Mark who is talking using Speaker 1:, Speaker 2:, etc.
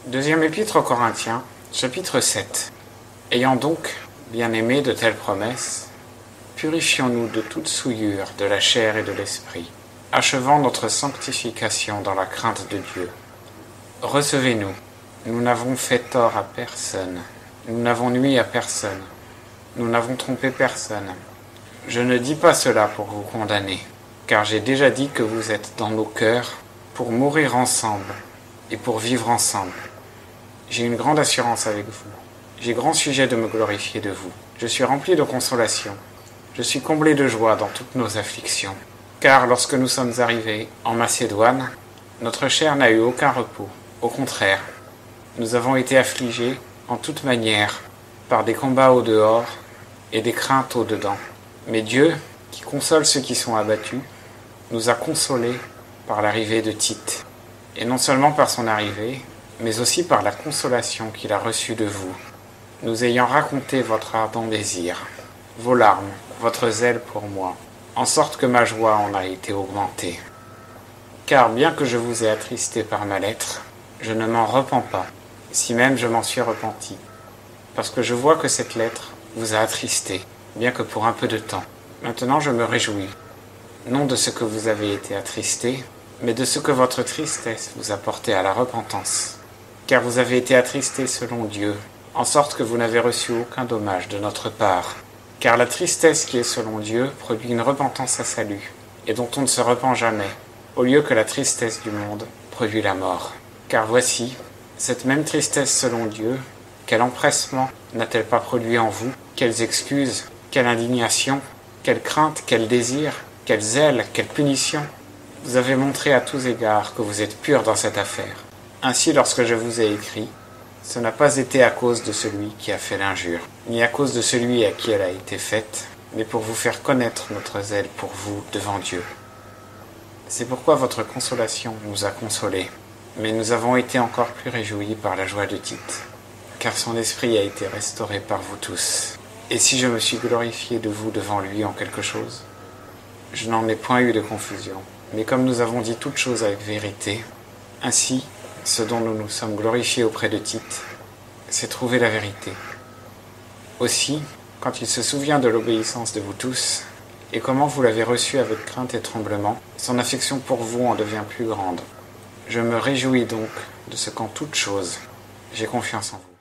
Speaker 1: Deuxième épître aux Corinthiens, chapitre 7. Ayant donc, bien-aimés, de telles promesses, purifions-nous de toute souillure de la chair et de l'esprit, achevant notre sanctification dans la crainte de Dieu. Recevez-nous, nous n'avons fait tort à personne, nous n'avons nui à personne, nous n'avons trompé personne. Je ne dis pas cela pour vous condamner, car j'ai déjà dit que vous êtes dans nos cœurs pour mourir ensemble et pour vivre ensemble. J'ai une grande assurance avec vous. J'ai grand sujet de me glorifier de vous. Je suis rempli de consolation. Je suis comblé de joie dans toutes nos afflictions. Car lorsque nous sommes arrivés en Macédoine, notre chair n'a eu aucun repos. Au contraire, nous avons été affligés en toute manière par des combats au dehors et des craintes au dedans. Mais Dieu, qui console ceux qui sont abattus, nous a consolés par l'arrivée de Tite. Et non seulement par son arrivée, mais aussi par la consolation qu'il a reçue de vous, nous ayant raconté votre ardent désir, vos larmes, votre zèle pour moi, en sorte que ma joie en a été augmentée. Car bien que je vous ai attristé par ma lettre, je ne m'en repens pas, si même je m'en suis repenti, parce que je vois que cette lettre vous a attristé, bien que pour un peu de temps. Maintenant je me réjouis, non de ce que vous avez été attristé, mais de ce que votre tristesse vous a porté à la repentance. Car vous avez été attristé selon Dieu, en sorte que vous n'avez reçu aucun dommage de notre part. Car la tristesse qui est selon Dieu produit une repentance à salut, et dont on ne se repent jamais, au lieu que la tristesse du monde produit la mort. Car voici, cette même tristesse selon Dieu, quel empressement n'a-t-elle pas produit en vous? Quelles excuses, quelle indignation, quelle crainte, quel désir, quel zèle, quelle punition! Vous avez montré à tous égards que vous êtes purs dans cette affaire. Ainsi, lorsque je vous ai écrit, ce n'a pas été à cause de celui qui a fait l'injure, ni à cause de celui à qui elle a été faite, mais pour vous faire connaître notre zèle pour vous devant Dieu. C'est pourquoi votre consolation nous a consolés, mais nous avons été encore plus réjouis par la joie de Tite, car son esprit a été restauré par vous tous. Et si je me suis glorifié de vous devant lui en quelque chose, je n'en ai point eu de confusion, mais comme nous avons dit toutes choses avec vérité, ainsi, ce dont nous nous sommes glorifiés auprès de Tite, c'est trouver la vérité. Aussi, quand il se souvient de l'obéissance de vous tous, et comment vous l'avez reçue avec crainte et tremblement, son affection pour vous en devient plus grande. Je me réjouis donc de ce qu'en toute chose, j'ai confiance en vous.